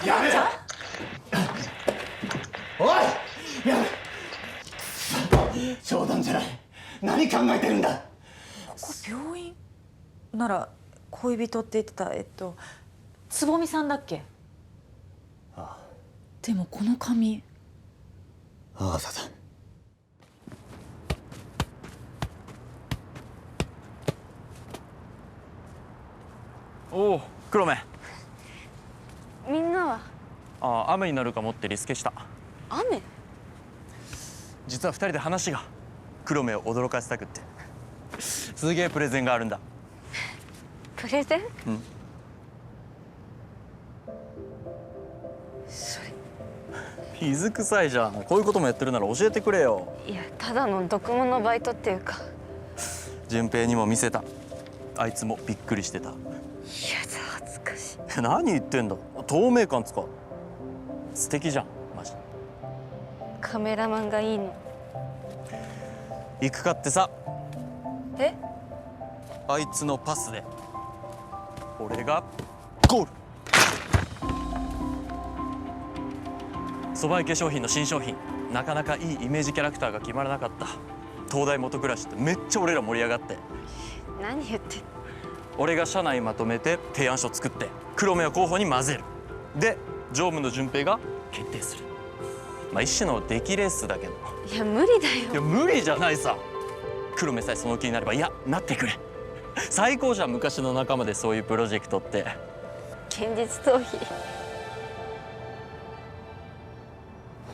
やめろ。おい、やめ。冗談じゃない。何考えてるんだ。ここ病院なら恋人って言ってたつぼみさんだっけ？ああ。でもこの髪。ああ、さだ。おお、黒目。みんなは？ああ、雨になるかもってリスケした。雨？実は2人で話が。黒目を驚かせたくって。すげえプレゼンがあるんだ。プレゼン？うん。それ。水臭いじゃん。こういうこともやってるなら教えてくれよ。いや、ただの読モのバイトっていうか。順平にも見せた。あいつもびっくりしてた。いや、恥ずかしい。何言ってんだ。透明感つか。素敵じゃん、マジ。カメラマンがいいの。行くかってさ。え？あいつのパスで俺がゴール。蕎麦池商品の新商品、なかなかいいイメージキャラクターが決まらなかった。東大元暮らしってめっちゃ俺ら盛り上がって。何言ってんの？俺が社内まとめて提案書作って黒目を候補に混ぜる。で常務の順平が決定する。まあ一種の出来レースだけど。いや、無理だよ。いや無理じゃないさ。黒目さえその気になれば、いやなってくれ。最高じゃん、昔の仲間でそういうプロジェクトって。現実逃避。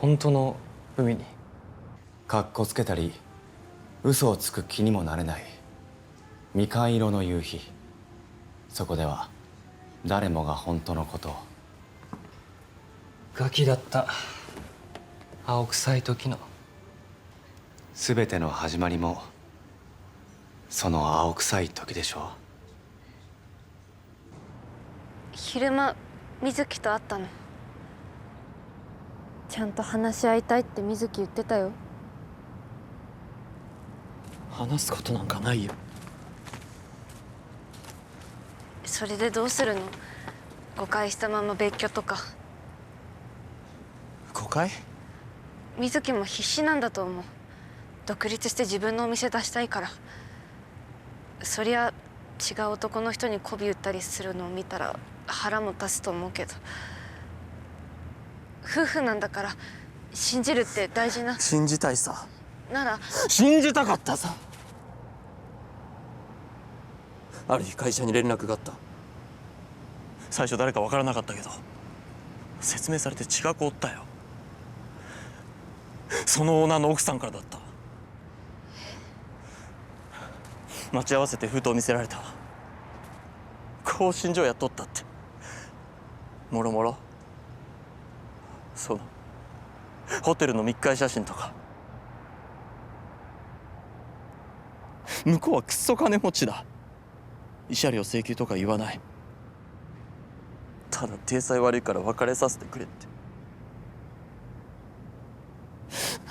本当の海にかっこつけたり嘘をつく気にもなれないみかん色の夕日。そこでは誰もが本当のことを。ガキだった。青臭い時の。全ての始まりもその青臭い時でしょ昼間水木と会ったの。ちゃんと話し合いたいって水木言ってたよ。話すことなんかないよ。それでどうするの？誤解したまま別居とか。誤解？水木も必死なんだと思う。独立して自分のお店出したいから。そりゃ違う男の人に媚び売ったりするのを見たら腹も立つと思うけど、夫婦なんだから信じるって大事な。信じたいさ。なら信じたかったさ。ある日会社に連絡があった。最初誰か分からなかったけど説明されて血が凍ったよ。そのオーナーの奥さんからだった。待ち合わせて封筒見せられた。興信所雇ったって。もろもろそのホテルの密会写真とか。向こうはクソ金持ちだ。慰謝料請求とか言わない。ただ体裁悪いから別れさせてくれって。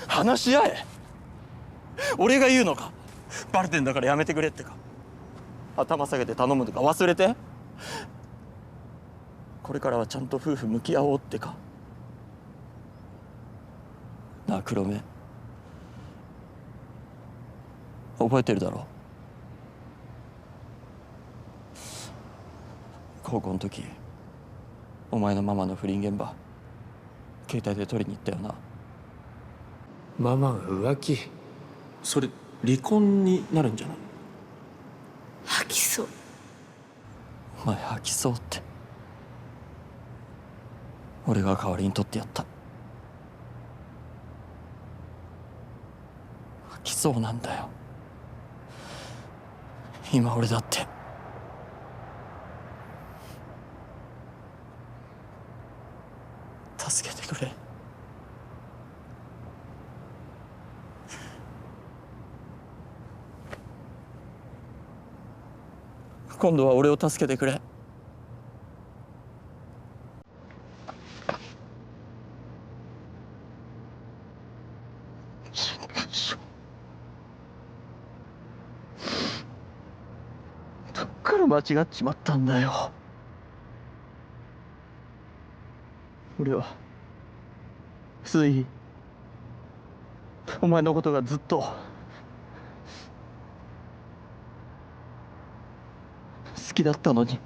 話し合え。俺が言うのか。バレてんだからやめてくれってか。頭下げて頼むとか忘れて。これからはちゃんと夫婦向き合おうってか。なあ黒目、覚えてるだろ？高校の時お前のママの不倫現場携帯で撮りに行ったよな。ママが浮気。それ離婚になるんじゃない？吐きそう。お前吐きそうって。俺が代わりに取ってやった。吐きそうなんだよ今俺だって。助けてくれ。今度は俺を助けてくれ。どっから間違っちまったんだよ。俺はついお前のことがずっと好きだったのに。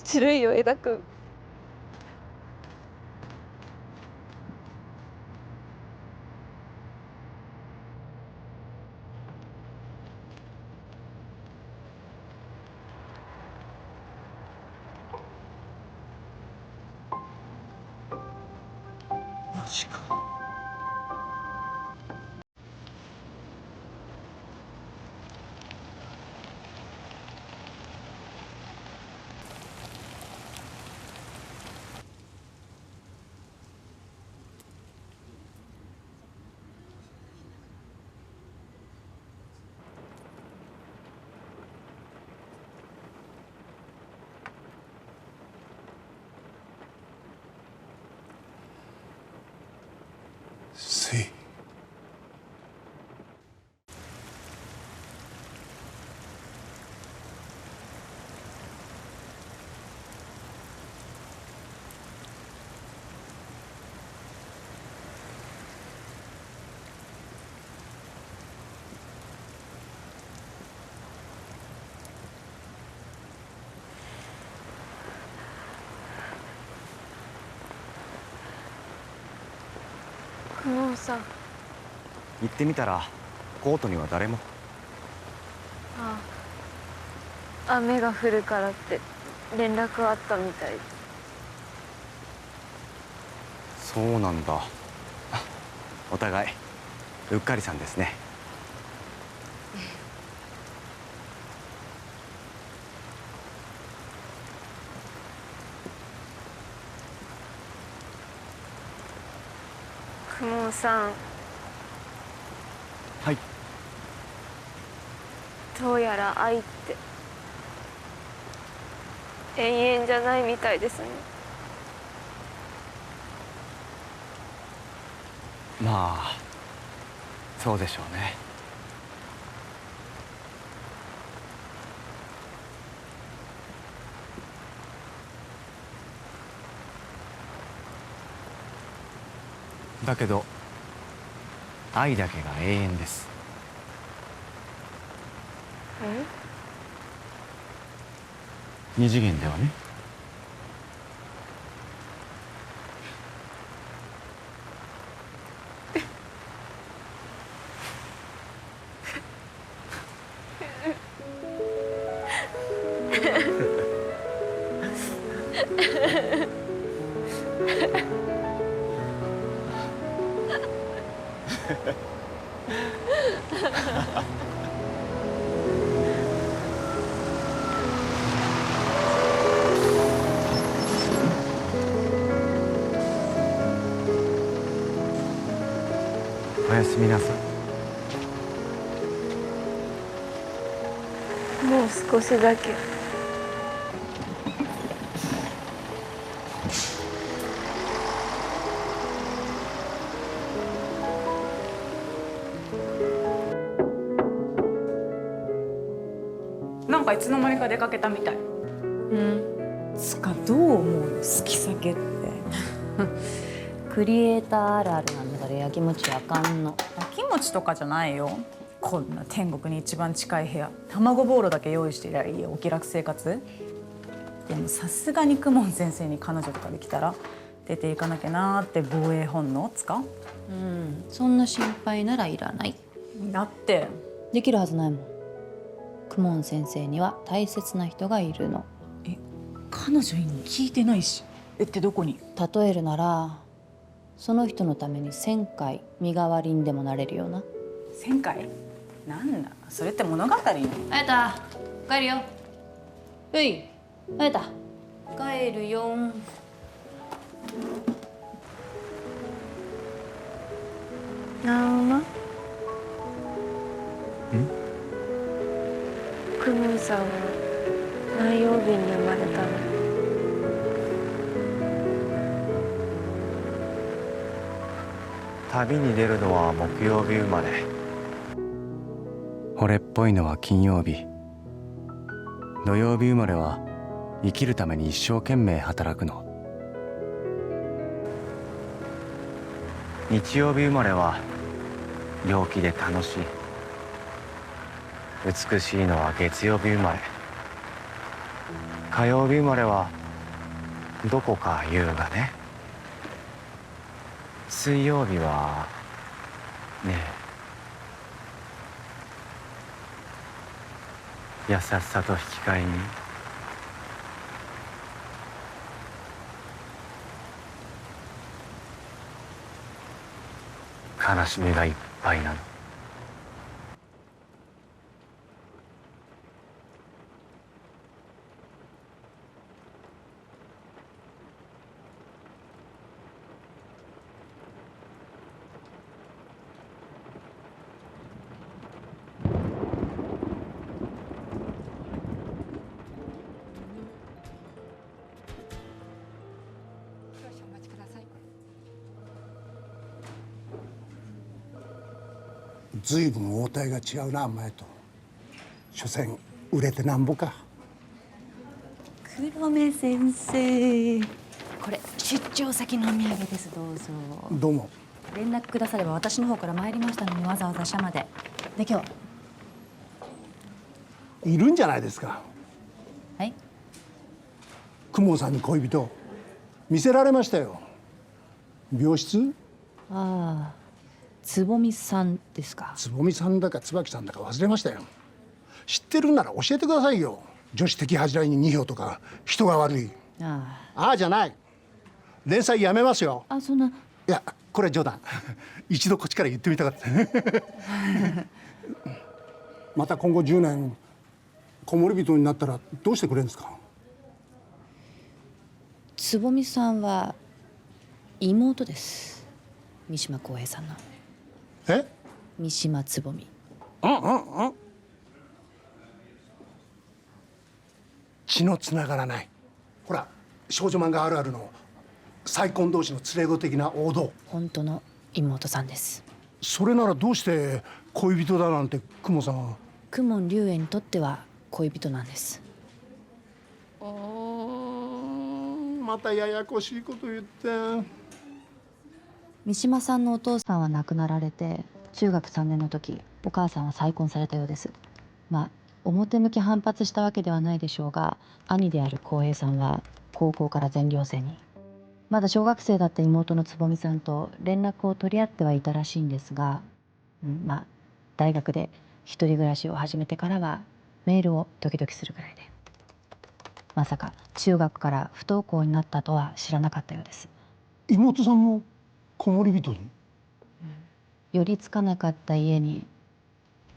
ずるいよ江田君。マジか。スイ。公文さん。行ってみたらコートには誰も。ああ、雨が降るからって連絡あったみたいで。そうなんだ。お互いうっかりさんですね。公文さん。はい。どうやら愛って永遠じゃないみたいですね。まあそうでしょうね。だけど愛だけが永遠です。二次元ではね。おやすみなさい。もう少しだけ。なんかいつの間にか出かけたみたい。つかどう思うよ好き酒って。クリエイターあるあるなんだからやきもちあかんの。やきもちとかじゃないよ。こんな天国に一番近い部屋、卵ボーロだけ用意してりゃいいお気楽生活。でもさすがに公文先生に彼女とかできたら出ていかなきゃなーって防衛本能つか。そんな心配ならいらない。だってできるはずないもん。公文先生には大切な人がいるの。彼女いんの聞いてないし。ってどこに？例えるならその人のために1000回身代わりにでもなれるような。1000回？なんだそれって物語？あやた帰るよ。うい。あやた帰るよん。なんまクムンさんは何曜日に生まれたの？旅に出るのは木曜日生まれ、惚れっぽいのは金曜日、土曜日生まれは生きるために一生懸命働くの、日曜日生まれは陽気で楽しい、美しいのは月曜日生まれ、火曜日生まれはどこか優雅ね、水曜日はねえ、優しさと引き換えに悲しみがいっぱいなの。ずいぶん応対が違うな前と。所詮売れてなんぼか。黒目先生、これ出張先のお土産です。どうぞ。どうも。連絡くだされば私の方から参りましたのに、わざわざ社まで。で今日いるんじゃないですか。はい。公文さんに恋人見せられましたよ。病室。ああ、つぼみさんですか。つぼみさんだか椿さんだか忘れましたよ。知ってるんなら教えてくださいよ。女子的恥じらいに2票とか人が悪い。あああじゃない。連載やめますよ。あ、そんな。いやこれは冗談。一度こっちから言ってみたかった。また今後10年こもり人になったらどうしてくれるんですか。つぼみさんは妹です。三島公平さんの。え？三島つぼみ。血のつながらない。ほら少女漫画あるあるの再婚同士の連れ子的な王道。本当の妹さんです。それならどうして恋人だなんて雲さんは。公文龍炎にとっては恋人なんです。またややこしいこと言って。三島さんのお父さんは亡くなられて、中学3年の時お母さんは再婚されたようです。まあ表向き反発したわけではないでしょうが、兄である浩平さんは高校から全寮制に。まだ小学生だった妹のつぼみさんと連絡を取り合ってはいたらしいんですが、まあ大学で一人暮らしを始めてからはメールを時々するぐらいで、まさか中学から不登校になったとは知らなかったようです。妹さんもこもり人に。寄りつかなかった家に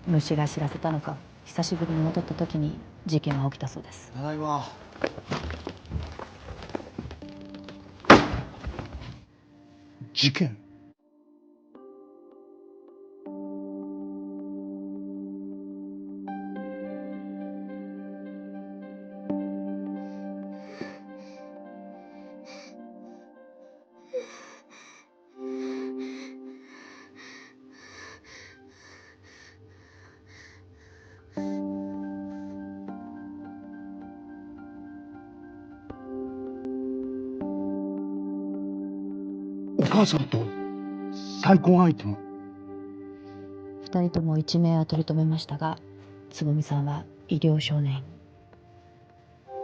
虫が知らせたのか、久しぶりに戻った時に事件が起きたそうです。ただいま。事件。お母さんと再婚相手も。2人とも一命は取り留めましたが、つぼみさんは医療少年。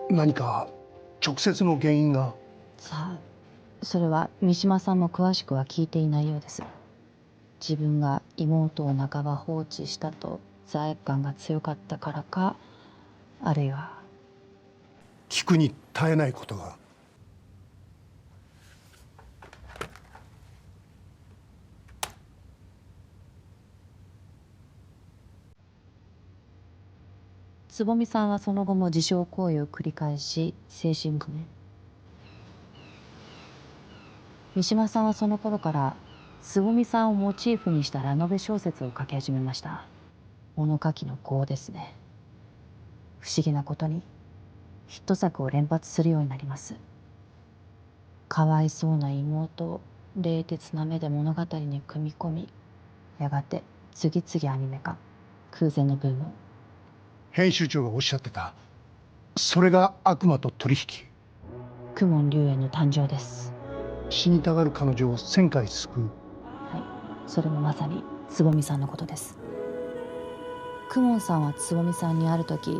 何か直接の原因が。さあ、それは三島さんも詳しくは聞いていないようです。自分が妹を半ば放置したと罪悪感が強かったからか、あるいは。聞くに耐えないことが。つぼみさんはその後も自傷行為を繰り返し精神不明。三島さんはその頃からつぼみさんをモチーフにしたラノベ小説を書き始めました。物書きの業ですね。不思議なことにヒット作を連発するようになります。かわいそうな妹を冷徹な目で物語に組み込み、やがて次々アニメ化、空前のブーム。編集長がおっしゃってた、それが悪魔と取引。公文龍炎の誕生です。死にたがる彼女を1000回救う。はい、それもまさにつぼみさんのことです。公文さんはつぼみさんにある時、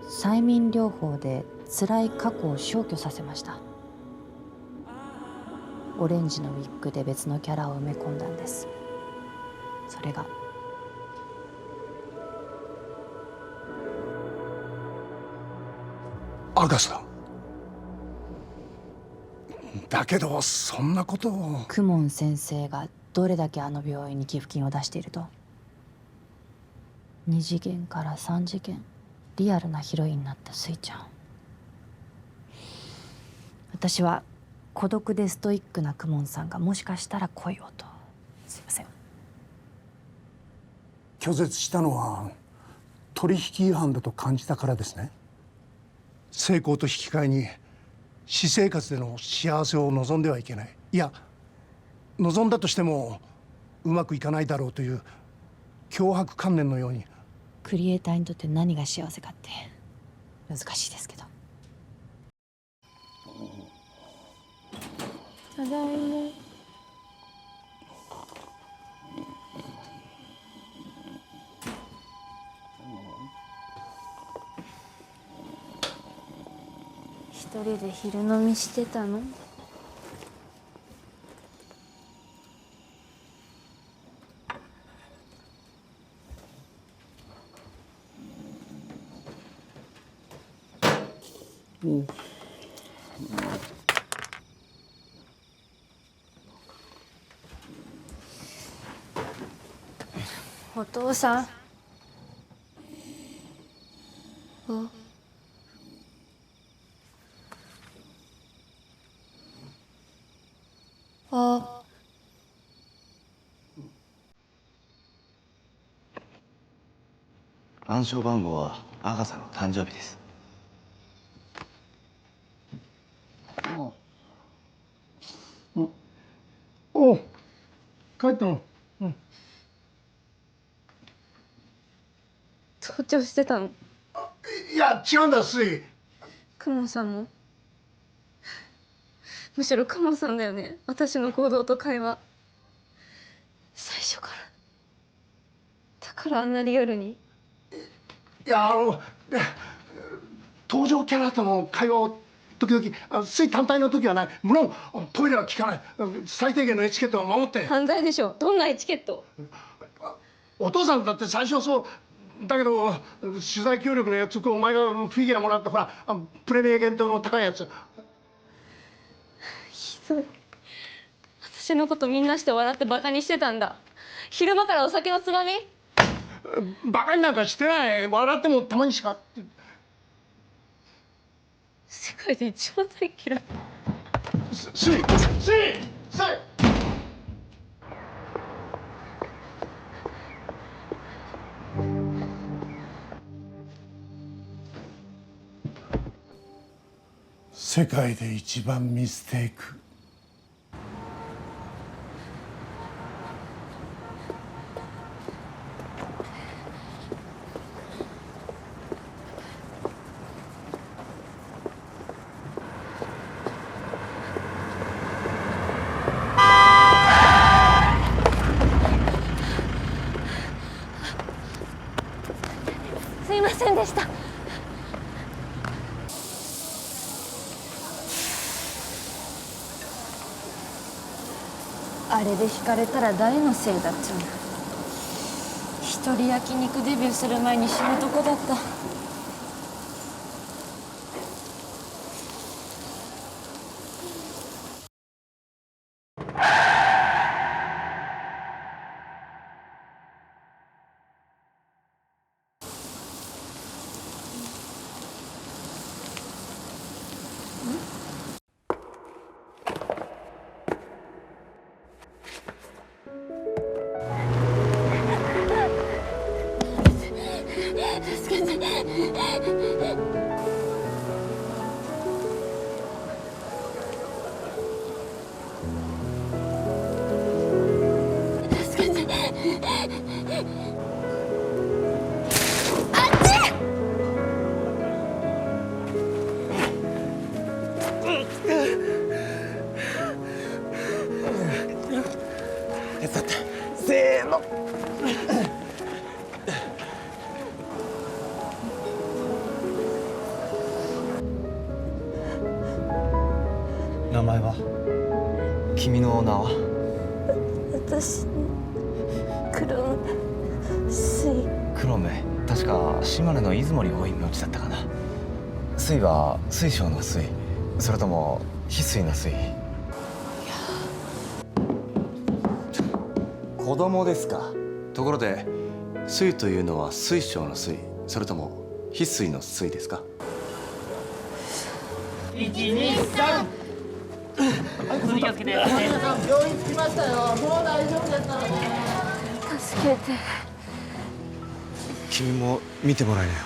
催眠療法で辛い過去を消去させました。オレンジのウィッグで別のキャラを埋め込んだんです。それがアガサ。だけどそんなことを。公文先生がどれだけあの病院に寄付金を出していると。2次元から3次元、リアルなヒロインになったスイちゃん。私は孤独でストイックな公文さんがもしかしたら恋をと。すいません。拒絶したのは取引違反だと感じたからですね。成功と引き換えに私生活での幸せを望んではいけない。いや、望んだとしてもうまくいかないだろうという強迫観念のように。クリエイターにとって何が幸せかって難しいですけど。ただいま。一人で昼飲みしてたの？お父さん。暗証番号はアガサの誕生日です。おう、帰ったの？盗聴してたの？いや違うんだ、スイ。公文さんも？むしろ公文さんだよね、私の行動と会話。最初から。だからあんなリアルに。いや登場キャラとの会話を時々、スイ単体の時はない。無論トイレは効かない。最低限のエチケットは守って。犯罪でしょ。どんなエチケット？お父さんだって最初はそう。だけど取材協力のやつ、お前がフィギュアもらったほらプレミア限定の高いやつ。ひどい。私のことみんなして笑ってバカにしてたんだ。昼間からお酒のつまみ？バカになんかしてない。笑ってもたまにしか。世界で一番大嫌い。スイ。世界で一番ミステイク。すいませんでした。あれで惹かれたら誰のせいだっちゃうの。一人焼肉デビューする前に死ぬとこだった。手伝ってせーの。名前は？君の名は？私黒水黒目。確か島根の出雲に多い名字だったかな。水は水晶の水、それとも翡翠の水？子供ですか。ところで水というのは水晶の水、それとも翡翠の水ですか？助けて。君も見てもらえなよ。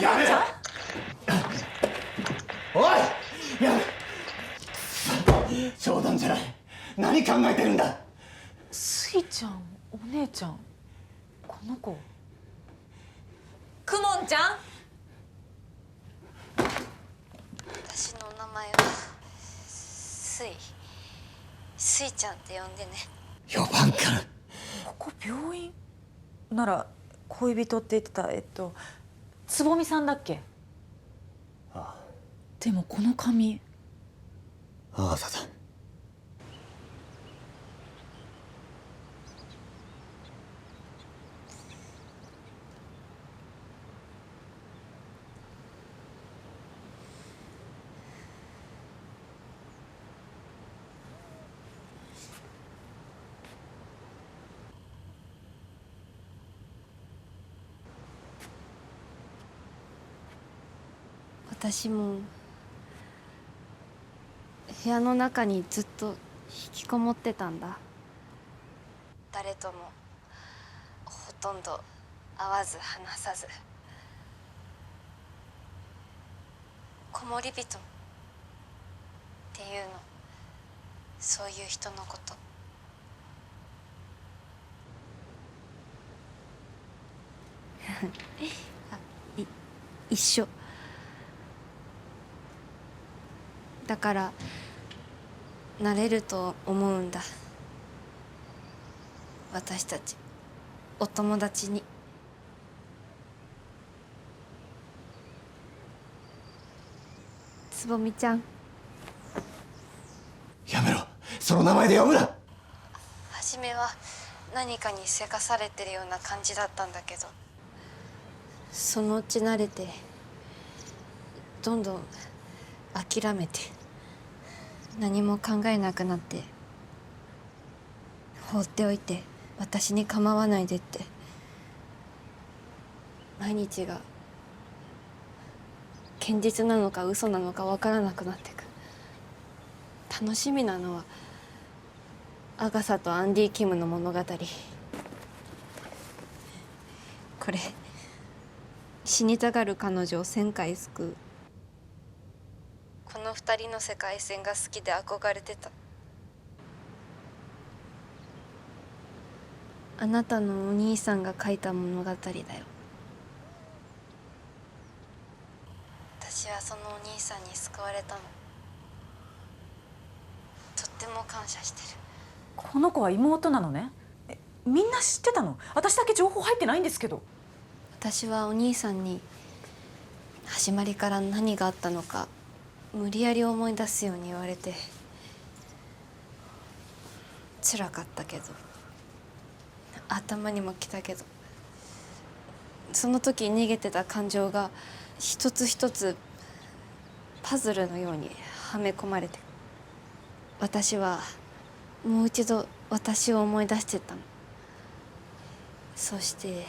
やめろ。おい、やめ。冗談じゃない。何考えてるんだ。スイちゃん、お姉ちゃん、この子。くもんちゃん。私の名前は水ちゃんって呼んでね。4番からここ病院なら恋人って言ってたつぼみさんだっけ？ああ、でもこの髪アガサだ。私も部屋の中にずっと引きこもってたんだ。誰ともほとんど会わず話さず、こもり人っていうの、そういう人のこと。一緒だから、なれると思うんだ、私たちお友達に。つぼみちゃん。やめろ、その名前で呼ぶな。初めは何かにせかされてるような感じだったんだけど、そのうち慣れて、どんどん諦めて、何も考えなくなって、放っておいて私に構わないでって、毎日が現実なのか嘘なのか分からなくなってく。楽しみなのはアガサとアンディ・キムの物語。これ、死にたがる彼女を1000回救う。この2人の世界線が好きで憧れてた。あなたのお兄さんが書いた物語だよ。私はそのお兄さんに救われたの。とっても感謝してる。この子は妹なのね。みんな知ってたの？私だけ情報入ってないんですけど。私はお兄さんに始まりから何があったのか無理やり思い出すように言われて辛かったけど、頭にもきたけど、その時逃げてた感情が一つ一つパズルのようにはめ込まれて、私はもう一度私を思い出してったの。そして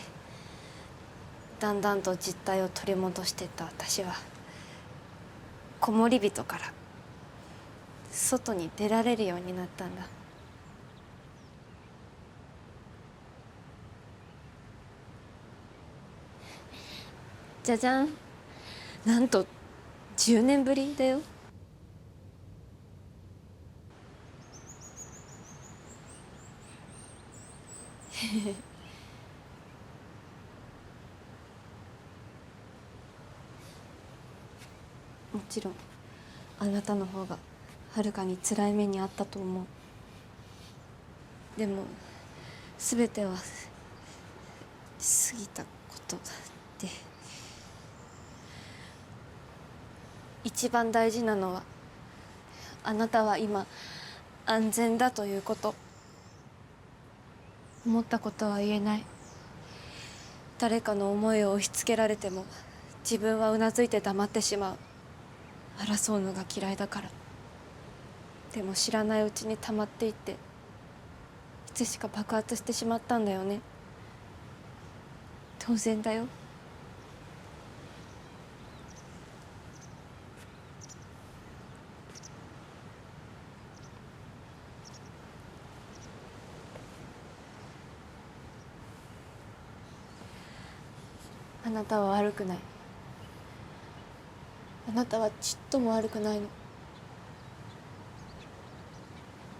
だんだんと実態を取り戻していった私はこもり人から外に出られるようになったんだ。じゃじゃん、なんと10年ぶりだよ。もちろんあなたの方がはるかに辛い目にあったと思う。でも全ては過ぎたことで、一番大事なのはあなたは今安全だということ。思ったことは言えない。誰かの思いを押し付けられても自分はうなずいて黙ってしまう。争うのが嫌いだから。でも知らないうちに溜まっていっていつしか爆発してしまったんだよね。当然だよ。あなたは悪くない。あなたはちっとも悪くないの。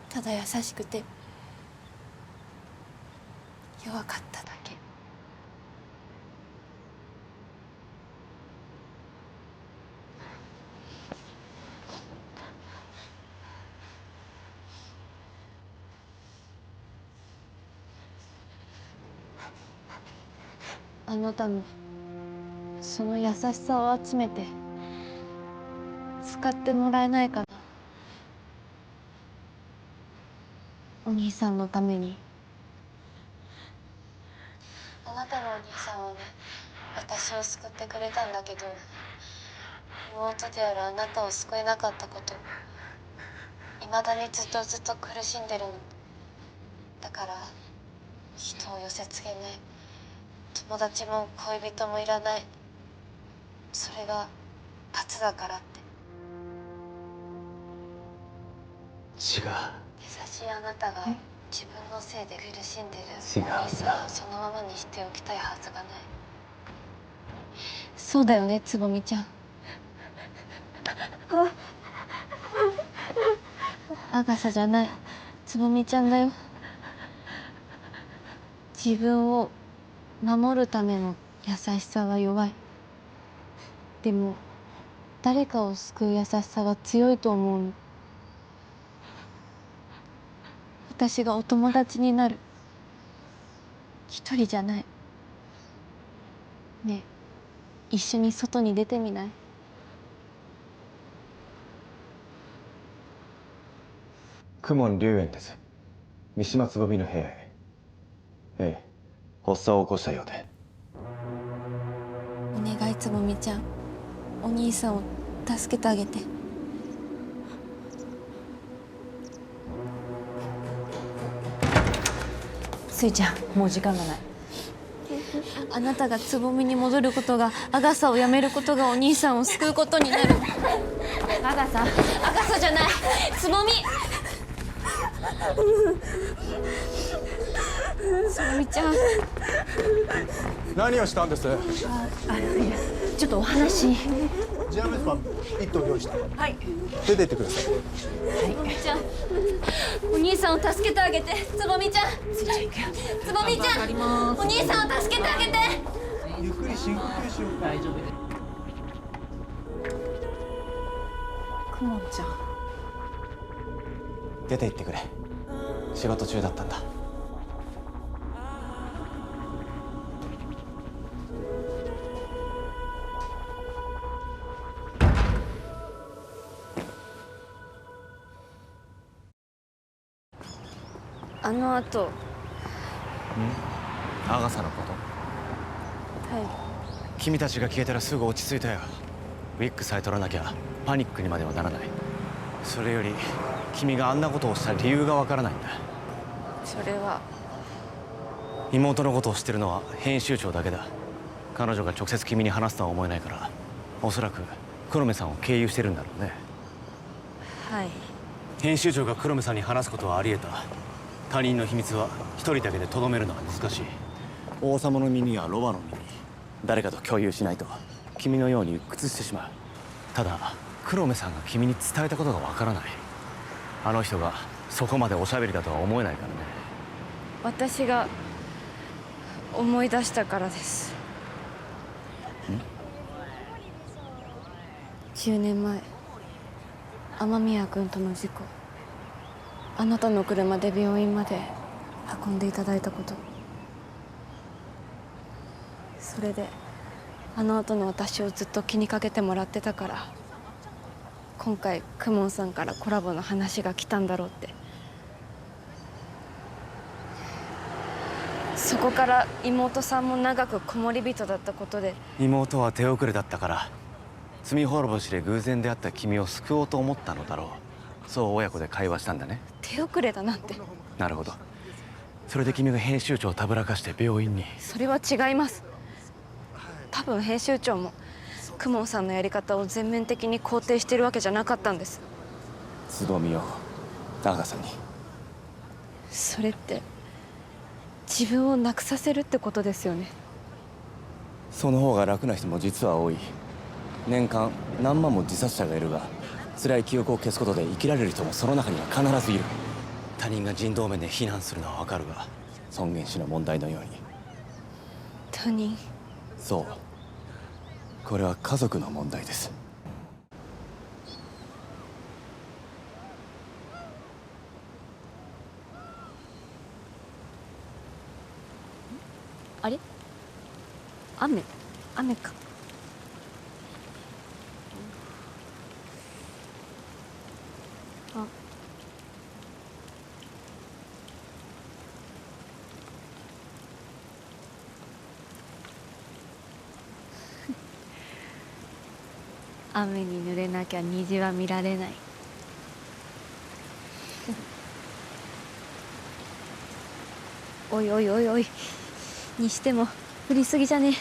ただ優しくて弱かっただけ。あなたのその優しさを集めて使ってもらえないかな。お兄さんのために。あなたのお兄さんはね、私を救ってくれたんだけど、妹であるあなたを救えなかったこと、いまだにずっと苦しんでるの。だから人を寄せつけない、友達も恋人もいらない、それが罰だからって。違う。優しいあなたが自分のせいで苦しんでるお兄さんをそのままにしておきたいはずがない。そうだよね、つぼみちゃん。アガサじゃない、つぼみちゃんだよ。自分を守るための優しさは弱い。でも誰かを救う優しさは強いと思うの。私がお友達になる。一人じゃない。ねえ、一緒に外に出てみない？公文龍炎です。三島つぼみの部屋へ。ええ、発作を起こしたようで。お願い、つぼみちゃん。お兄さんを助けてあげて。スイちゃん、もう時間がない。あなたがつぼみに戻ることが、アガサをやめることがお兄さんを救うことになる。アガサじゃない、つぼみ。つぼみちゃん。何をしたんです？ちょっとお話。ジアメスパン1頭用意してはい出て行ってください。つぼみちゃん、お兄さんを助けてあげて。つぼみちゃん、つぼみちゃん、お兄さんを助けてあげて。ゆっくり深呼吸しよう。大丈夫です。くもんちゃん。出て行ってくれ。仕事中だったんだ。あの後、アガサのことは君たちが消えたらすぐ落ち着いたよ。ウィッグさえ取らなきゃパニックにまではならない。それより君があんなことをした理由がわからないんだ。い、それは妹のことを知ってるのは編集長だけだ。彼女が直接君に話すとは思えないから、おそらく黒目さんを経由してるんだろうね。はい。編集長が黒目さんに話すことはあり得た。他人の秘密は一人だけでとどめるのは難しい。王様の耳やロバの耳、誰かと共有しないと君のように鬱屈してしまう。ただ黒目さんが君に伝えたことがわからない。あの人がそこまでおしゃべりだとは思えないからね。私が思い出したからです。10年前、雨宮君との事故、あなたの車で病院まで運んでいただいたこと、それであの後の私をずっと気にかけてもらってたから、今回公文さんからコラボの話が来たんだろうって。そこから妹さんも長く子守人だったことで。妹は手遅れだったから、罪滅ぼしで偶然出会った君を救おうと思ったのだろう。そう親子で会話したんだね。手遅れだなんて。なるほど。それで君が編集長をたぶらかして病院に。それは違います。多分編集長も公文さんのやり方を全面的に肯定してるわけじゃなかったんです。つぼみをアガサに。それって自分をなくさせるってことですよね。その方が楽な人も実は多い。年間何万も自殺者がいるが、辛い記憶を消すことで生きられる人もその中には必ずいる。他人が人道面で非難するのはわかるが、尊厳死の問題のように。他人。そう、これは家族の問題です。あれ、雨か。あ、雨に濡れなきゃ虹は見られない。おいおいおいおい、にしても降りすぎじゃねえ。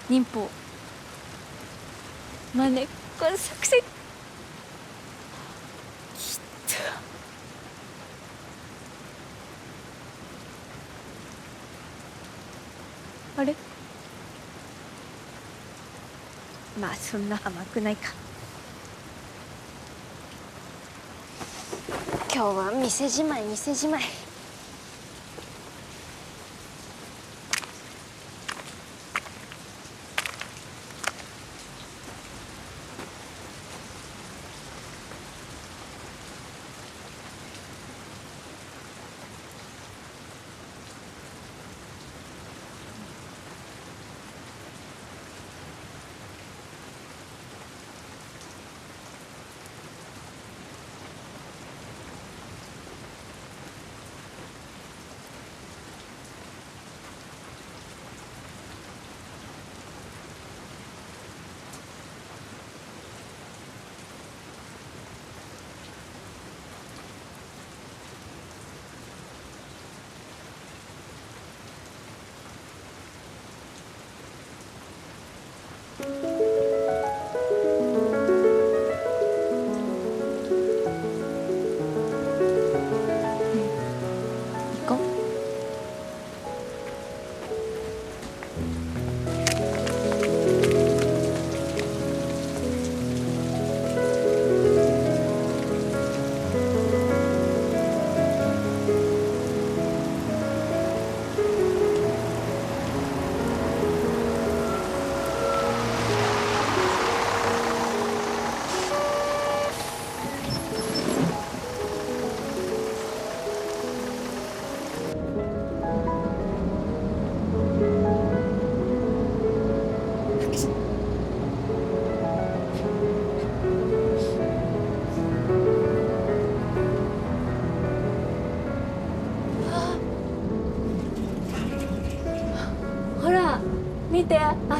忍法まねっこ作戦。きっとあれ、まあそんな甘くないか。今日は店じまい店じまい。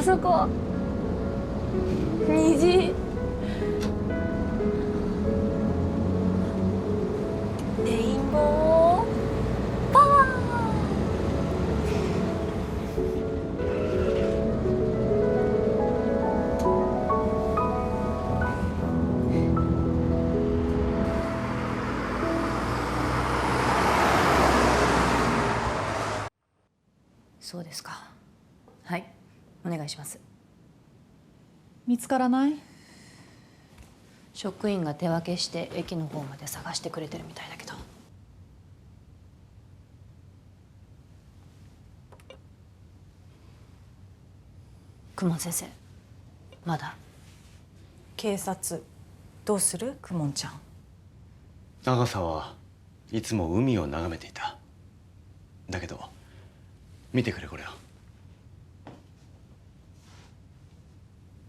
そこ虹。レインボーパワー。そうですか。はい、お願いします。見つからない？職員が手分けして駅の方まで探してくれてるみたいだけど。公文先生、まだ。警察どうする？公文ちゃん。長さはいつも海を眺めていた。だけど見てくれこれを。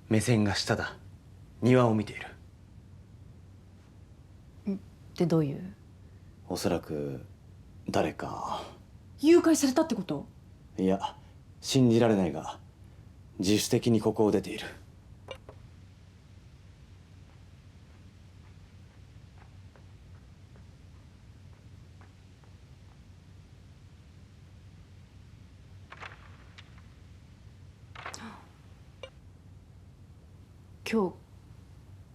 目線が下だ。庭を見ている。ってどういう？おそらく誰か。誘拐されたってこと？いや、信じられないが自主的にここを出ている。今日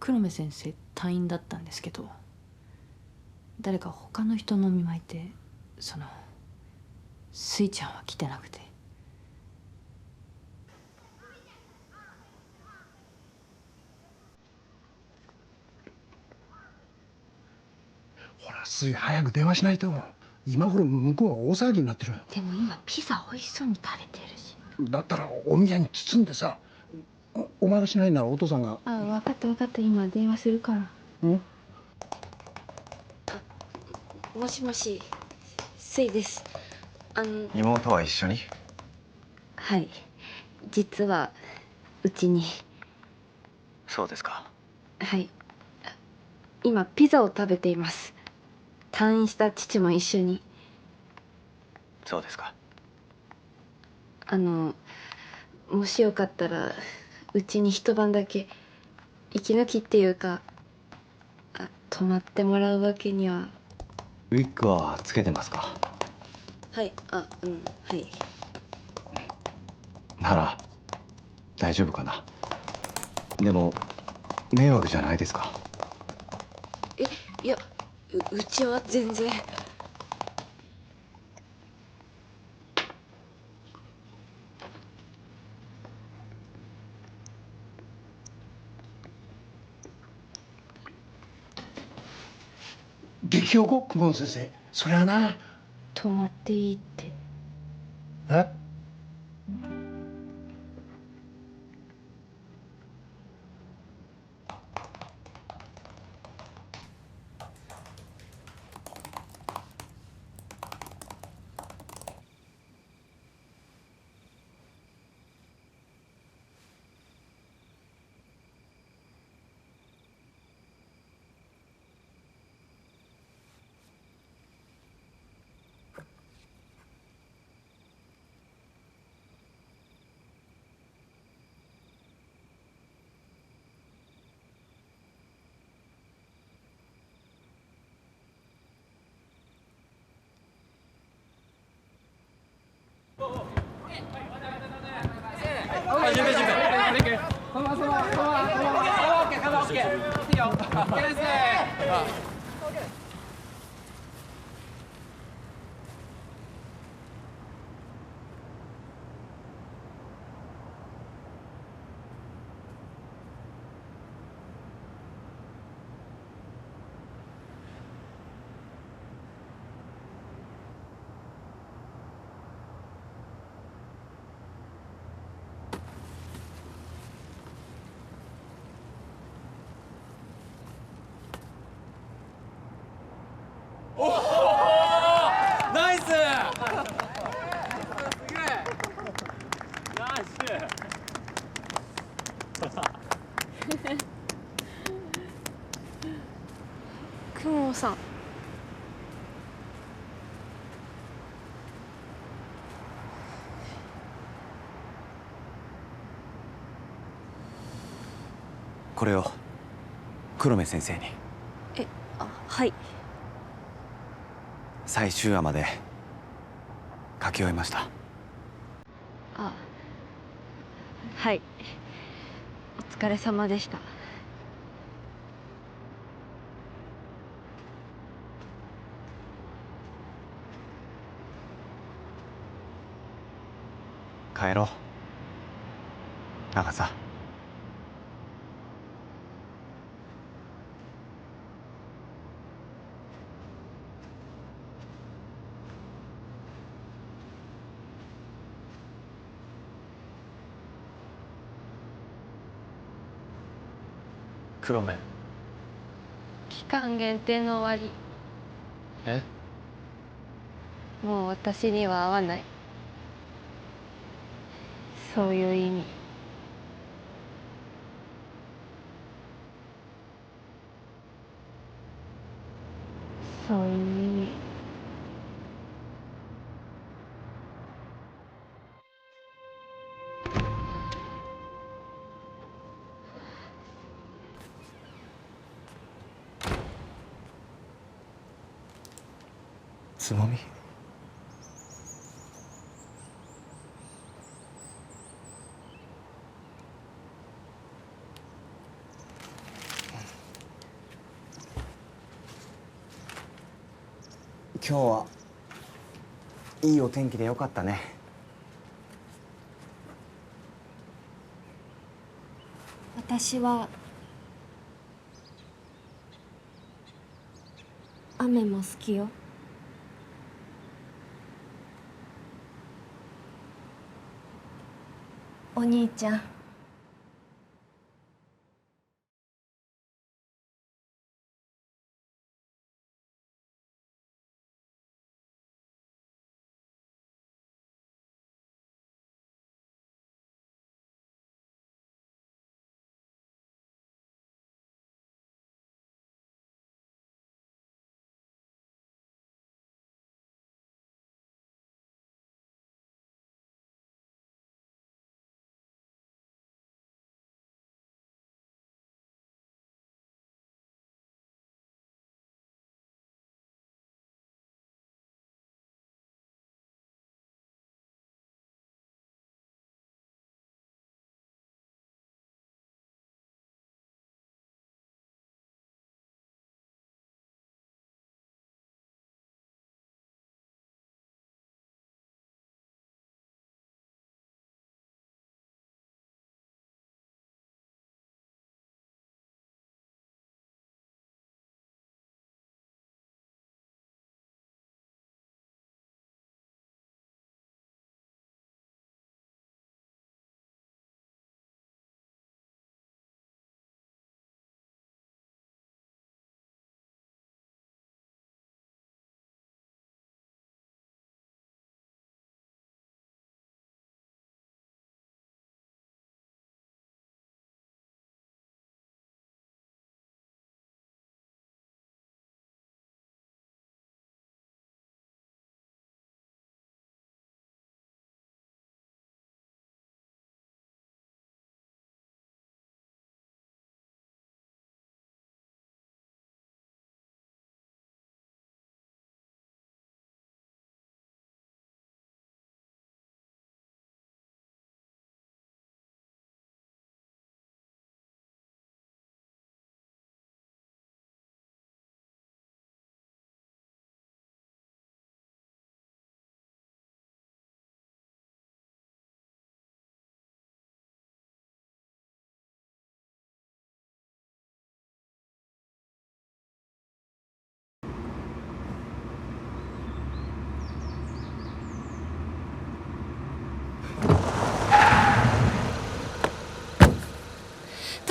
黒目先生退院だったんですけど、誰か他の人のお見舞いってスイちゃんは来てなくて。ほらすい、早く電話しないと。今頃向こうは大騒ぎになってる。でも今ピザ美味しそうに食べてるし。だったらお宮に包んでさ。お前がしないならお父さんが。あ、分かった分かった、今電話するから。もしもし、スイです。妹は一緒に？はい、実はうちに。そうですか。はい、今ピザを食べています。退院した父も一緒に。そうですか。もしよかったらうちに一晩だけ息抜きっていうか、泊まってもらうわけには。ウィッグはつけてますか？はい、はい。なら大丈夫かな。でも迷惑じゃないですか？いや、うちは全然。激おこ公文先生。そりゃな。泊まっていいって。え？ナイス。クモさん。これを黒目先生に。はい。最終話まで書き終えました。はい。お疲れ様でした。帰ろう、長さ。黒目。期間限定の終わり。え？もう私には合わない。そういう意味。そういう意味。つぼみ。今日はいいお天気でよかったね。私は雨も好きよ。お兄ちゃん。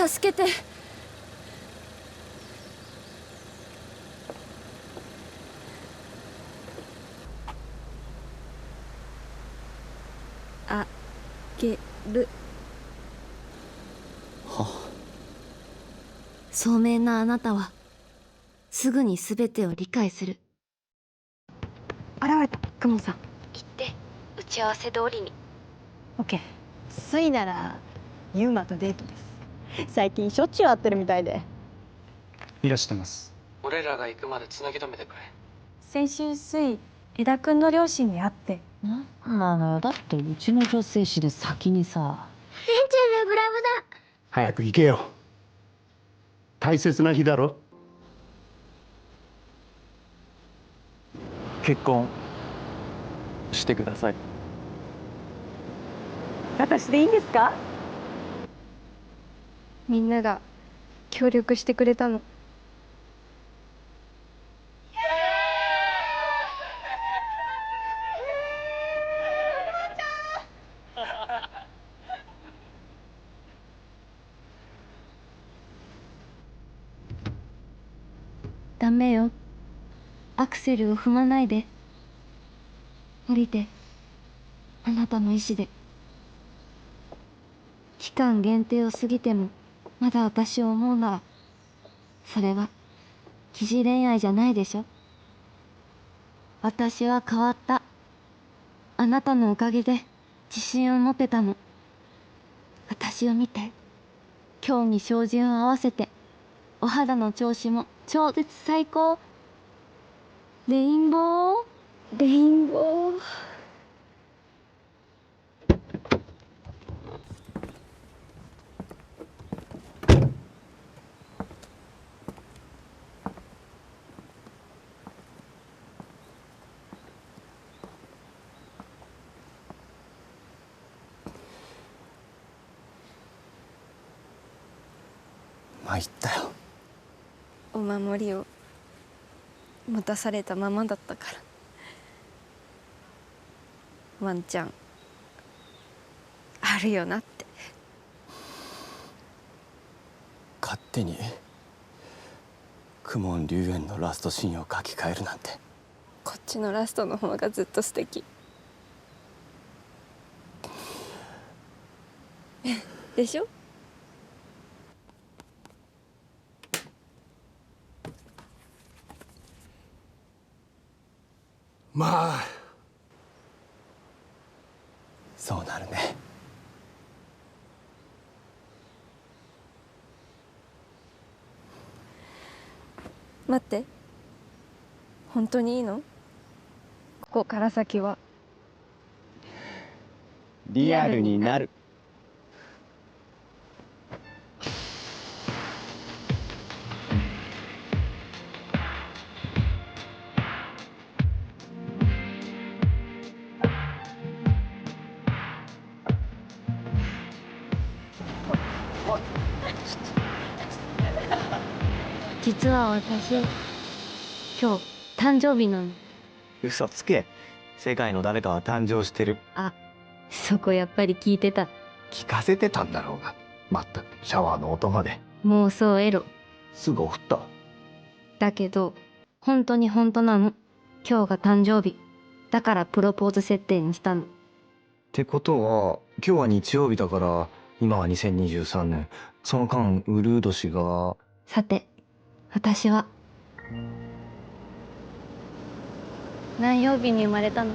助けて。あげる。聡明なあなたはすぐに全てを理解する。現れた、クモンさん。行って打ち合わせ通りに。オッケー。スイならユーマとデートです。最近しょっちゅう会ってるみたいで。いらしてます。俺らが行くまでつなぎ止めてくれ。先週水江田君の両親に会って。なんなのよ、だってうちの女性誌で先にさ。早く行けよ。大切な日だろ。結婚してください。私でいいんですか？みんなが協力してくれたの。ダメよ。アクセルを踏まないで。降りて。あなたの意志で。期間限定を過ぎてもまだ私を思うなら、それは疑似恋愛じゃないでしょ。私は変わった。あなたのおかげで自信を持てたの。私を見て。今日に照準を合わせて。お肌の調子も超絶最高。レインボーレインボー。参ったよ。お守りを持たされたままだったから、ワンチャンあるよなって。勝手に公文龍炎のラストシーンを書き換えるなんて。こっちのラストの方がずっと素敵でしょ。まあそうなるね。待って、本当にいいの？ここから先はリアルになる。実は私、今日誕生日なの。嘘つけ。世界の誰かは誕生してる。あ、そこやっぱり聞いてた。聞かせてたんだろうが。まったくシャワーの音まで。妄想エロ。すぐ送った。だけど、本当に本当なの。今日が誕生日。だからプロポーズ設定にしたの。ってことは、今日は日曜日だから、今は2023年。その間、ウルー年が。さて、私は何曜日に生まれたの？